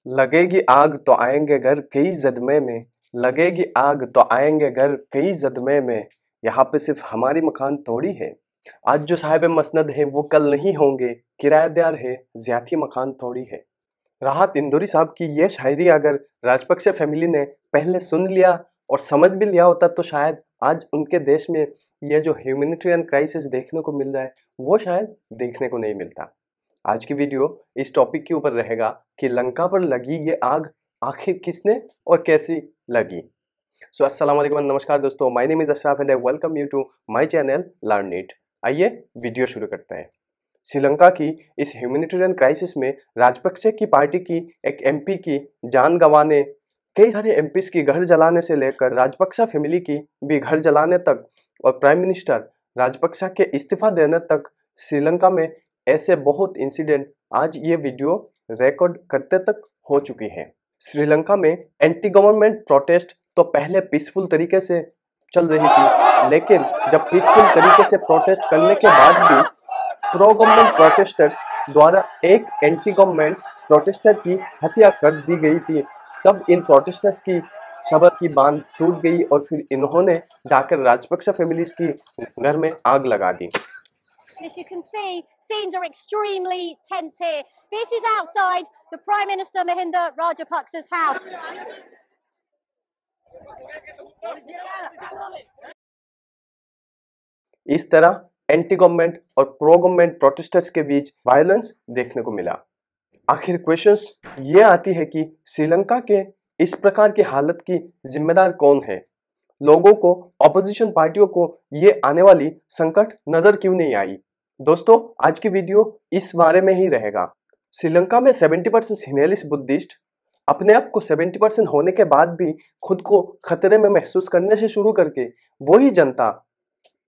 लगेगी आग तो आएंगे घर कई जदमे में, लगेगी आग तो आएंगे घर कई जदमे में, यहाँ पे सिर्फ हमारी मकान थोड़ी है। आज जो साहिब मसनद है वो कल नहीं होंगे, किराएदार है ज्यादा मकान थोड़ी है। राहत इंदौरी साहब की ये शायरी अगर राजपक्षे फैमिली ने पहले सुन लिया और समझ भी लिया होता तो शायद आज उनके देश में ये जो ह्यूमैनिटेरियन क्राइसिस देखने को मिल रहा है वो शायद देखने को नहीं मिलता। आज की वीडियो इस टॉपिक के ऊपर रहेगा कि लंका पर लगी ये आग आखिर किसने और कैसी लगी। सो अस्सलाम वालेकुम, नमस्कार दोस्तों, my name is Ashraf and I welcome you to my channel learn it. आइए वीडियो शुरू करते हैं। श्रीलंका की इस ह्यूमैनिटेरियन क्राइसिस में राजपक्षे की पार्टी की एक एमपी की जान गंवाने, कई सारे एमपीज की घर जलाने से लेकर राजपक्षा फैमिली की भी घर जलाने तक और प्राइम मिनिस्टर राजपक्षा के इस्तीफा देने तक श्रीलंका में ऐसे बहुत इंसिडेंट आज ये वीडियो रिकॉर्ड करते तक हो चुकी है। श्रीलंका में एंटी गवर्नमेंट प्रोटेस्ट तो पहले पीसफुल तरीके से चल रही थी, लेकिन जब पीसफुल तरीके से प्रोटेस्ट करने के बाद भी प्रो गवर्नमेंट प्रोटेस्टर्स द्वारा एक एंटी गवर्नमेंट प्रोटेस्टर की हत्या कर दी गई थी, तब इन प्रोटेस्टर्स की सबर की बांध टूट गई और फिर इन्होंने जाकर राजपक्षा फैमिलीज की घर में आग लगा दी। As you can see, scenes are extremely tense here. This is outside the Prime Minister Mahinda Rajapaksa's house. इस तरह एंटी गवर्नमेंट और प्रो गवर्नमेंट प्रोटेस्टर्स के बीच वायलेंस देखने को मिला। आखिर क्वेश्चंस ये आती है कि श्रीलंका के इस प्रकार की हालत की जिम्मेदार कौन है? लोगों को, ऑपोजिशन पार्टियों को ये आने वाली संकट नजर क्यों नहीं आई? दोस्तों, आज की वीडियो इस बारे में ही रहेगा। श्रीलंका में 70% सिनेलिस्ट बुद्धिस्ट अपने आप को 70% होने के बाद भी खुद को खतरे में महसूस करने से शुरू करके वही जनता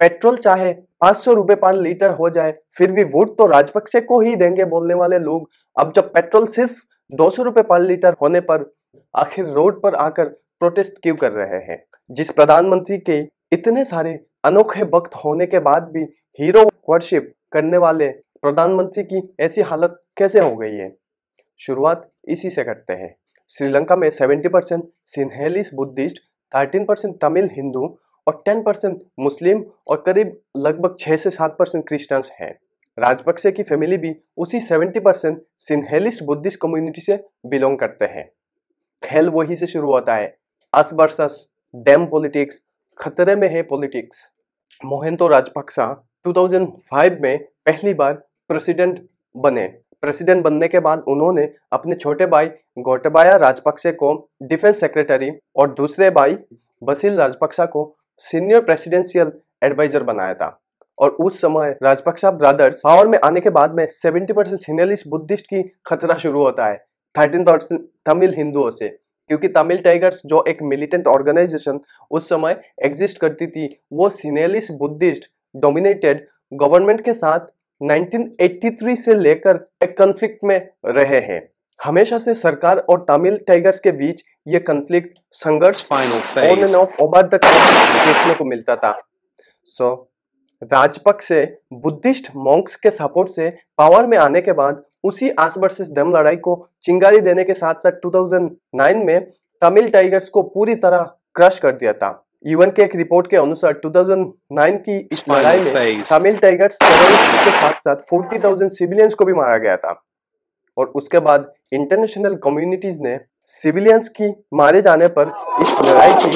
पेट्रोल चाहे 500 रुपए पर लीटर हो जाए फिर भी वोट तो राजपक्षे को ही देंगे बोलने वाले लोग अब जब पेट्रोल सिर्फ 200 रुपए पर लीटर होने पर आखिर रोड पर आकर प्रोटेस्ट क्यों कर रहे हैं? जिस प्रधानमंत्री के इतने सारे अनोखे वक्त होने के बाद भी हीरो वर्शिप करने वाले प्रधानमंत्री की ऐसी हालत कैसे हो गई है? शुरुआत इसी से करते हैं। श्रीलंका में 70% सिन्हेलिस बुद्धिस्ट, 13% तमिल हिंदू और 10% मुस्लिम और करीब लगभग 6 से 7% क्रिश्चियंस हैं। राजपक्षे की फैमिली भी उसी 70% सिन्हेलिस्ट बुद्धिस्ट कम्युनिटी से बिलोंग करते हैं। खेल वही से शुरू होता है, अस वर्सेस देम पॉलिटिक्स, खतरे में है पॉलिटिक्स। मोहिंदो राजपक्षा 2005 में पहली बार प्रेसिडेंट बने। प्रेसिडेंट बनने के बाद उन्होंने अपने छोटे भाई गोटाबाया राजपक्षे को डिफेंस सेक्रेटरी और दूसरे भाई बसिल राजपक्षा को सीनियर प्रेसिडेंशियल एडवाइजर बनाया था। और उस समय राजपक्षा ब्रदर्स पावर में आने के बाद में 70% सिनेलिस्ट बुद्धिस्ट की खतरा शुरू होता है 13% तमिल हिंदुओं से, क्योंकि तमिल टाइगर्स जो एक मिलिटेंट ऑर्गेनाइजेशन उस समय एग्जिस्ट करती थी वो सिनेलिस्ट बुद्धिस्ट डोमिनेटेड गवर्नमेंट के साथ 1983 से लेकर एक कॉन्फ्लिक्ट में रहे हैं। हमेशा से सरकार और तमिल टाइगर्स के बीच ये कॉन्फ्लिक्ट, संघर्ष on end of over the देखने को मिलता था। सो राजपक्षे बुद्धिस्ट मॉन्क्स के सपोर्ट से पावर में आने के बाद उसी आस वर्सेस देम लड़ाई को चिंगारी देने के साथ साथ 2009 में तमिल टाइगर्स को पूरी तरह क्रश कर दिया था। यूएन के एक रिपोर्ट के अनुसार 2009 की इस लड़ाई में तमिल टाइगर्स टेररिस्ट के साथ साथ 40,000 सिविलियंस को भी मारा गया था। और उसके बाद इंटरनेशनल कम्युनिटीज ने सिविलियंस की मारे जाने पर इस लड़ाई की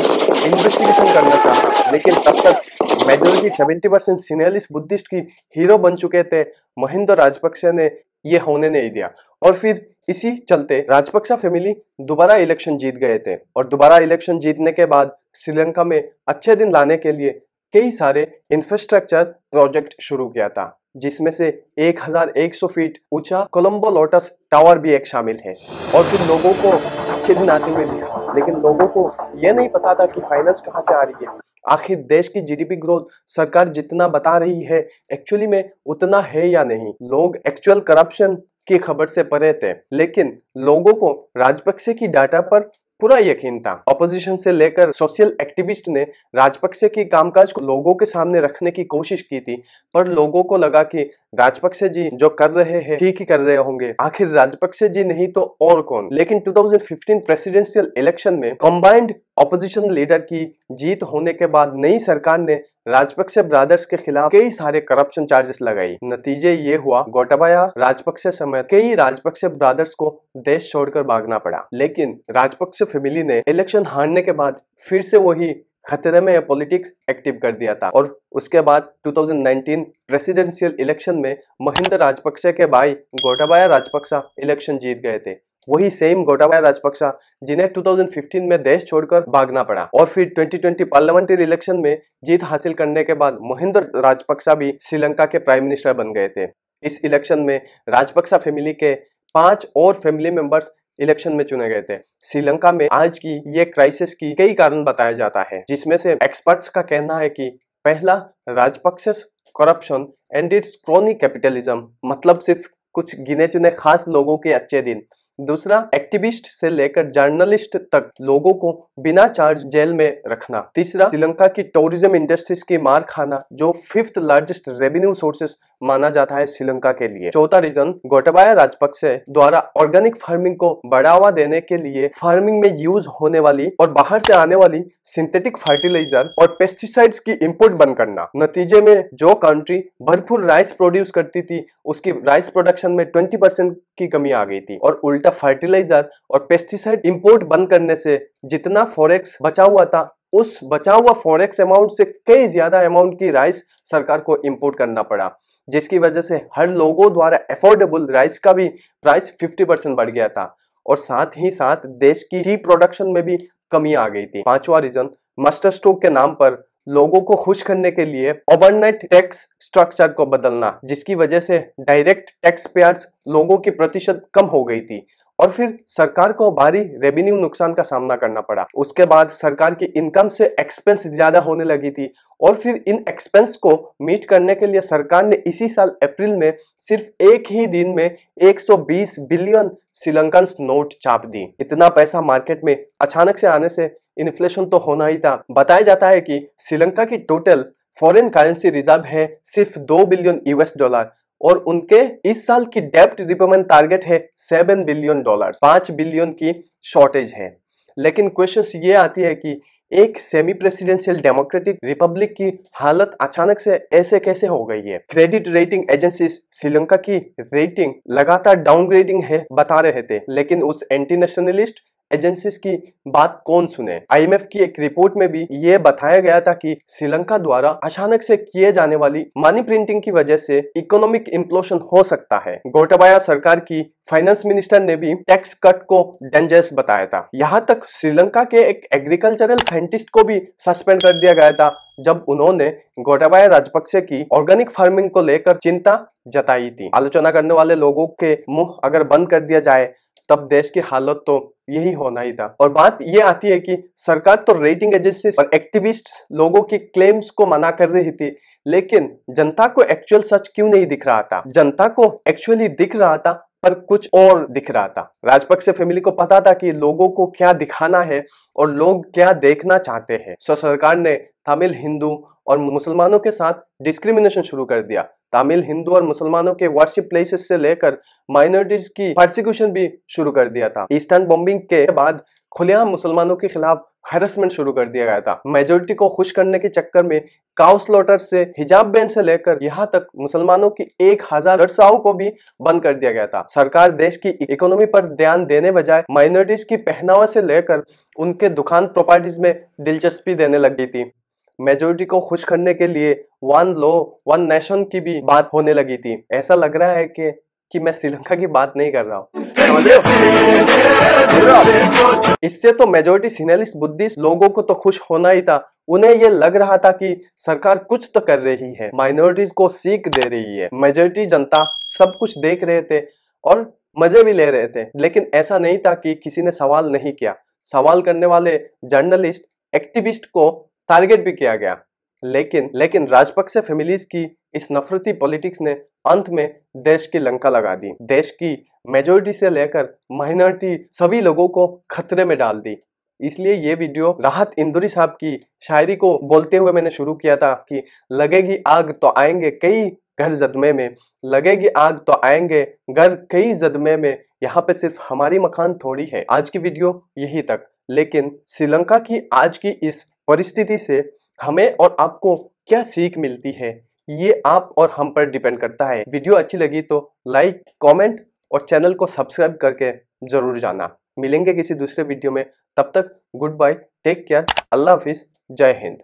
इन्वेस्टिगेशन करना चाहा, लेकिन तब तक मेजोरिटी 70% सिनेलिस्ट बुद्धिस्ट की हीरो बन चुके थे। महिंदा राजपक्षे ने ये होने नहीं दिया और फिर इसी चलते राजपक्षा फैमिली दोबारा इलेक्शन जीत गए थे। और दोबारा इलेक्शन जीतने के बाद श्रीलंका में अच्छे दिन लाने के लिए कई सारे इंफ्रास्ट्रक्चर प्रोजेक्ट शुरू किया था, जिसमें से 1100 फीट ऊंचा कोलंबो लोटस टावर भी एक शामिल है। और फिर लोगों को अच्छे दिन आते हुए दिखा, लेकिन लोगों को यह नहीं पता था कि फाइनेंस कहां से आ रही है। आखिर देश की जीडीपी ग्रोथ सरकार जितना बता रही है एक्चुअली में उतना है या नहीं? लोग एक्चुअल करप्शन की खबर से परे थे, लेकिन लोगों को राजपक्षे की डाटा पर पूरा यकीन था। ऑपोजिशन से लेकर सोशल एक्टिविस्ट ने राजपक्षे की कामकाज को लोगों के सामने रखने की कोशिश की थी, पर लोगों को लगा कि राजपक्षे जी जो कर रहे हैं ठीक ही कर रहे होंगे, आखिर राजपक्षे जी नहीं तो और कौन। लेकिन 2015 प्रेसिडेंशियल इलेक्शन में कंबाइंड ऑपोजिशन लीडर की जीत होने के बाद नई सरकार ने राजपक्षे ब्रदर्स के खिलाफ कई सारे करप्शन चार्जेस लगाई। नतीजे ये हुआ गोटाबाया राजपक्षे समेत कई राजपक्षे ब्रदर्स को देश छोड़कर भागना पड़ा। लेकिन राजपक्षे फैमिली ने इलेक्शन हारने के बाद फिर से वही खतरे में पॉलिटिक्स एक्टिव कर दिया था और उसके बाद 2019 प्रेसिडेंशियल इलेक्शन में महिंदा राजपक्षे के भाई गोटाबाया राजपक्षा इलेक्शन जीत गए थे। वही सेम गोटाबाया राजपक्षा जिन्हें 2015 में देश छोड़कर भागना पड़ा और फिर 2020 पार्लियामेंट्री इलेक्शन में जीत हासिल करने के बाद महिंदा राजपक्षा भी श्रीलंका के प्राइम मिनिस्टर बन गए थे। इस इलेक्शन में राजपक्षा फैमिली के 5 और फैमिली मेंबर्स इलेक्शन में चुने गए थे। श्रीलंका में आज की ये क्राइसिस की कई कारण बताया जाता है, जिसमें से एक्सपर्ट्स का कहना है कि पहला, Rajapaksas corruption and its crony capitalism, मतलब सिर्फ कुछ गिने चुने खास लोगों के अच्छे दिन। दूसरा, एक्टिविस्ट से लेकर जर्नलिस्ट तक लोगों को बिना चार्ज जेल में रखना। तीसरा, श्रीलंका की टूरिज्म इंडस्ट्रीज की मार खाना, जो 5th लार्जेस्ट रेवेन्यू सोर्सेस माना जाता है श्रीलंका के लिए। चौथा रीजन, गोटाबाया राजपक्षे द्वारा ऑर्गेनिक फार्मिंग को बढ़ावा देने के लिए फार्मिंग में यूज होने वाली और बाहर से आने वाली सिंथेटिक फर्टिलाइजर और पेस्टिसाइड्स की इंपोर्ट बंद करना। नतीजे में जो कंट्री भरपूर राइस प्रोड्यूस करती थी उसकी राइस प्रोडक्शन में 20% की कमी आ गई थी और उल्टा फर्टिलाइजर और पेस्टिसाइड इंपोर्ट बंद करने से जितना फॉरेक्स बचा हुआ था उस बचा हुआ फॉरेक्स अमाउंट से कई ज्यादा अमाउंट की राइस सरकार को इंपोर्ट करना पड़ा, जिसकी वजह से हर लोगों द्वारा अफोर्डेबल राइस का भी प्राइस 50% बढ़ गया था और साथ ही साथ देश की टी प्रोडक्शन में भी कमी आ गई थी। पांचवा रीजन, मास्टर स्ट्रोक के नाम पर लोगों को खुश करने के लिए ओवरनाइट टैक्स स्ट्रक्चर को बदलना, जिसकी वजह से डायरेक्ट टैक्स पेयर्स लोगों की प्रतिशत कम हो गई थी और फिर सरकार को भारी रेवेन्यू नुकसान का सामना करना पड़ा। उसके बाद सरकार की इनकम से एक्सपेंस ज्यादा होने लगी थी और फिर इन एक्सपेंस को मीट करने के लिए सरकार ने इसी साल अप्रैल में सिर्फ एक ही दिन में 120 बिलियन श्रीलंकन नोट छाप दी। इतना पैसा मार्केट में अचानक से आने से इन्फ्लेशन तो होना ही था। बताया जाता है कि श्रीलंका की टोटल फॉरेन करेंसी रिजर्व है सिर्फ $2 बिलियन और उनके इस साल की डेब्ट रिपेमेंट टारगेट है $7 बिलियन, 5 बिलियन की शॉर्टेज है। लेकिन क्वेश्चन ये आती है कि एक सेमी प्रेसिडेंशियल डेमोक्रेटिक रिपब्लिक की हालत अचानक से ऐसे कैसे हो गई है। क्रेडिट रेटिंग एजेंसीज श्रीलंका की रेटिंग लगातार डाउनग्रेडिंग है बता रहे थे, लेकिन उस एंटी नेशनलिस्ट एजेंसीज की बात कौन सुने। IMF की एक रिपोर्ट में भी ये बताया गया था कि श्रीलंका द्वारा अचानक से किए जाने वाली मनी प्रिंटिंग की वजह से इकोनॉमिक इम्प्लोशन हो सकता है। गोटाबाया सरकार की फाइनेंस मिनिस्टर ने भी टैक्स कट को डेंजरस बताया था। यहाँ तक श्रीलंका के एक एग्रीकल्चरल साइंटिस्ट को भी सस्पेंड कर दिया गया था जब उन्होंने गोटाबाया राजपक्षे की ऑर्गेनिक फार्मिंग को लेकर चिंता जताई थी। आलोचना करने वाले लोगों के मुंह अगर बंद कर दिया जाए तब देश की हालत तो यही होना ही था। और बात ये आती है कि सरकार तो रेटिंग एजेंसी और एक्टिविस्ट लोगों की क्लेम्स को मना कर रही थी, लेकिन जनता को एक्चुअल सच क्यों नहीं दिख रहा था। जनता को एक्चुअली दिख रहा था पर कुछ और दिख रहा था। राजपक्षे फैमिली को पता था कि लोगों को क्या दिखाना है और लोग क्या देखना चाहते हैं। सो सरकार ने तमिल, हिंदू और मुसलमानों के साथ डिस्क्रिमिनेशन शुरू कर दिया। तमिल, हिंदू और मुसलमानों के वर्शिप प्लेसेस से लेकर माइनॉरिटीज की परसिक्यूशन भी शुरू कर दिया था। ईस्टर्न बॉम्बिंग के बाद खुलेआम मुसलमानों के खिलाफ हैरेसमेंट शुरू कर दिया गया था। मेजोरिटी को खुश करने के चक्कर में काउ स्लॉटर से हिजाब बैन से लेकर यहाँ तक मुसलमानों की 1000 दरसाओं को भी बंद कर दिया गया था। सरकार देश की इकोनॉमी पर ध्यान देने बजाय माइनॉरिटीज की पहनावा से लेकर उनके दुकान प्रॉपर्टीज में दिलचस्पी देने लग गई थी। मेजोरिटी को खुश करने के लिए वन लॉ वन नेशन की भी बात होने लगी थी। ऐसा लग रहा है कि मैं श्रीलंका की बात नहीं कर रहा हूँ। इससे तो मेजोरिटी सिनेलिस्ट बुद्धिस्ट लोगों को तो खुश होना ही था। उन्हें ये लग रहा था कि सरकार कुछ तो कर रही है, माइनॉरिटीज को सीख दे रही है। मेजोरिटी जनता सब कुछ देख रहे थे और मजे भी ले रहे थे, लेकिन ऐसा नहीं था कि किसी ने सवाल नहीं किया। सवाल करने वाले जर्नलिस्ट, एक्टिविस्ट को टारगेट भी किया गया। लेकिन राजपक्षे फैमिलीज की इस नफरती पॉलिटिक्स ने अंत में देश की लंका लगा दी। देश की मेजोरिटी से लेकर माइनॉरिटी सभी लोगों को खतरे में डाल दी। इसलिए ये वीडियो राहत इंदौरी साहब की शायरी को बोलते हुए मैंने शुरू किया था कि लगेगी आग तो आएंगे कई घर जदमे में, लगेगी आग तो आएंगे घर कई जदमे में, यहाँ पे सिर्फ हमारी मकान थोड़ी है। आज की वीडियो यही तक, लेकिन श्रीलंका की आज की इस परिस्थिति से हमें और आपको क्या सीख मिलती है, ये आप और हम पर डिपेंड करता है। वीडियो अच्छी लगी तो लाइक, कमेंट और चैनल को सब्सक्राइब करके जरूर जाना। मिलेंगे किसी दूसरे वीडियो में, तब तक गुड बाय, टेक केयर, अल्लाह हाफिज, जय हिंद।